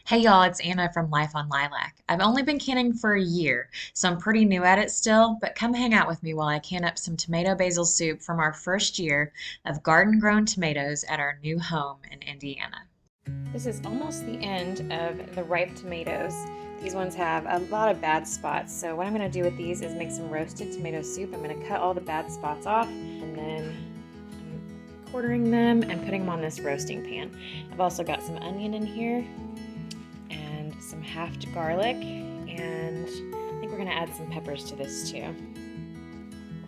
Hey y'all, it's Anna from Life on Lilac. I've only been canning for a year, so I'm pretty new at it still, but come hang out with me while I can up some tomato basil soup from our first year of garden grown tomatoes at our new home in Indiana. This is almost the end of the ripe tomatoes. These ones have a lot of bad spots, so what I'm going to do with these is make some roasted tomato soup. I'm going to cut all the bad spots off and then I'm quartering them and putting them on this roasting pan. I've also got some onion in here and some halved garlic, and I think we're going to add some peppers to this too.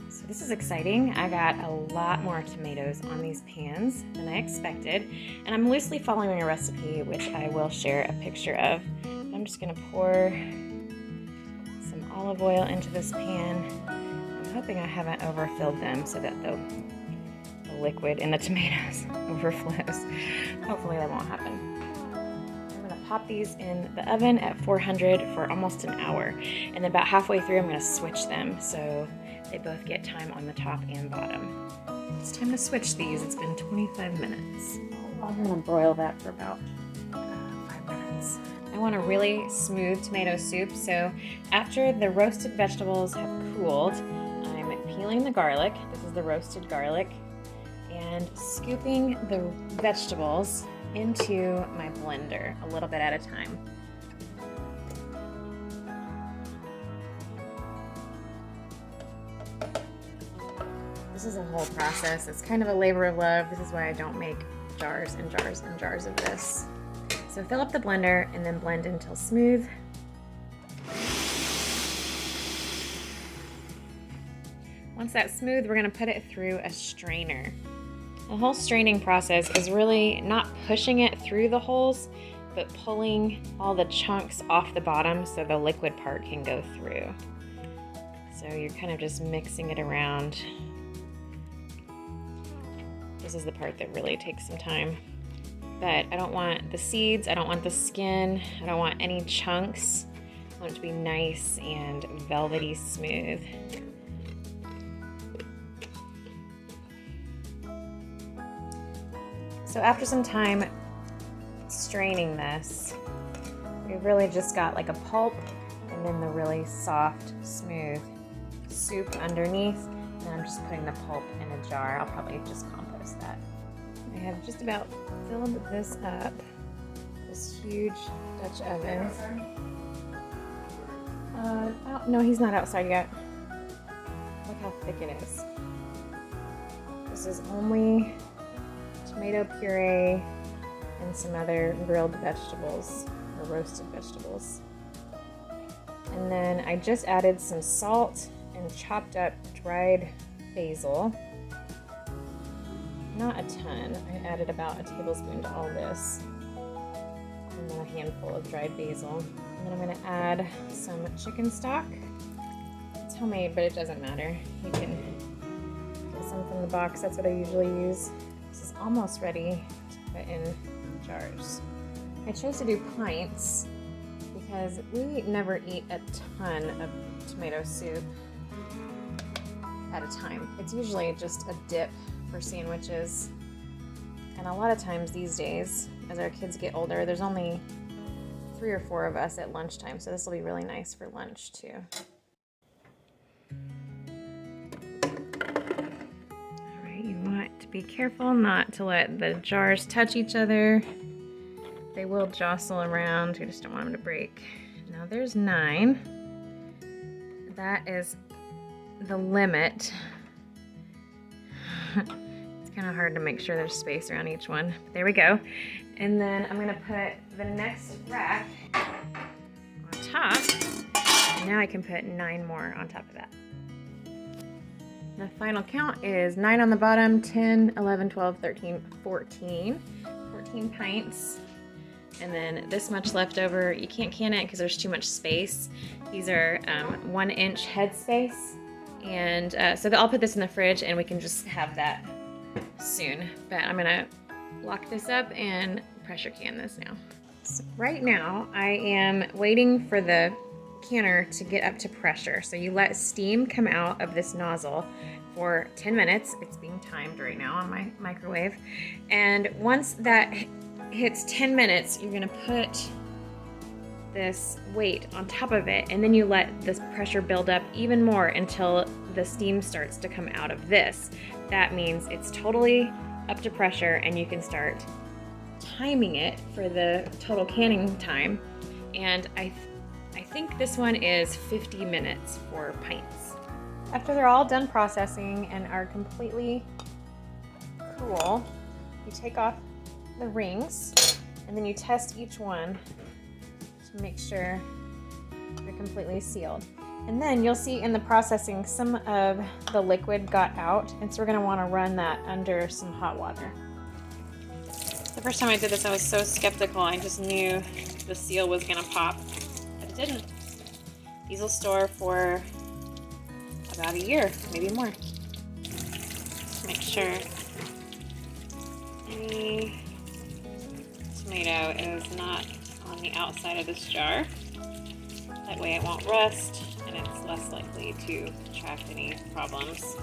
So this is exciting. I got a lot more tomatoes on these pans than I expected, and I'm loosely following a recipe which I will share a picture of. I'm just going to pour some olive oil into this pan. I'm hoping I haven't overfilled them so that the liquid in the tomatoes overflows. Hopefully that won't happen. I'm going to pop these in the oven at 400 for almost an hour, and then about halfway through I'm going to switch them so they both get time on the top and bottom. It's time to switch these. It's been 25 minutes. I'm going to broil that for about 5 minutes. I want a really smooth tomato soup, so after the roasted vegetables have cooled, I'm peeling the garlic. This is the roasted garlic, and scooping the vegetables into my blender a little bit at a time. This is a whole process. It's kind of a labor of love. This is why I don't make jars and jars and jars of this. So fill up the blender and then blend until smooth. Once that's smooth, we're going to put it through a strainer. The whole straining process is really not pushing it through the holes, but pulling all the chunks off the bottom so the liquid part can go through. So you're kind of just mixing it around. This is the part that really takes some time. But I don't want the seeds, I don't want the skin, I don't want any chunks. I want it to be nice and velvety smooth. So after some time straining this, we've really just got like a pulp and then the really soft, smooth soup underneath. And I'm just putting the pulp in a jar. I'll probably just compost that. I have just about filled this up, this huge Dutch oven. Oh, no, he's not outside yet. Look how thick it is. This is only tomato puree and some other grilled vegetables or roasted vegetables. And then I just added some salt and chopped up dried basil. Not a ton. I added about a tablespoon to all this. And then a handful of dried basil. And then I'm going to add some chicken stock. It's homemade, but it doesn't matter. You can get some from the box. That's what I usually use. This is almost ready to put in jars. I chose to do pints because we never eat a ton of tomato soup at a time. It's usually just a dip for sandwiches, and a lot of times these days as our kids get older, there's only 3 or 4 of us at lunchtime, so this will be really nice for lunch too. Alright, you want to be careful not to let the jars touch each other. They will jostle around. You just don't want them to break. Now there's 9. That is the limit. It's kind of hard to make sure there's space around each one. There we go. And then I'm going to put the next rack on top. And now I can put 9 more on top of that. The final count is 9 on the bottom, 10, 11, 12, 13, 14. 14 pints. And then this much left over. You can't can it because there's too much space. These are 1-inch head space. And so I'll put this in the fridge and we can just have that soon. But I'm gonna lock this up and pressure can this now. So right now I am waiting for the canner to get up to pressure. So you let steam come out of this nozzle for 10 minutes. It's being timed right now on my microwave. And once that hits 10 minutes, you're gonna put this weight on top of it, and then you let this pressure build up even more until the steam starts to come out of this. That means it's totally up to pressure, and you can start timing it for the total canning time. And I think this one is 50 minutes for pints. After they're all done processing and are completely cool, you take off the rings and then you test each one to make sure they're completely sealed. And then you'll see in the processing some of the liquid got out, and so we're going to want to run that under some hot water. The first time I did this, I was so skeptical. I just knew the seal was going to pop, but it didn't. These will store for about a year, maybe more. Just make sure any tomato is not on the outside of this jar. That way it won't rust and it's less likely to attract any problems.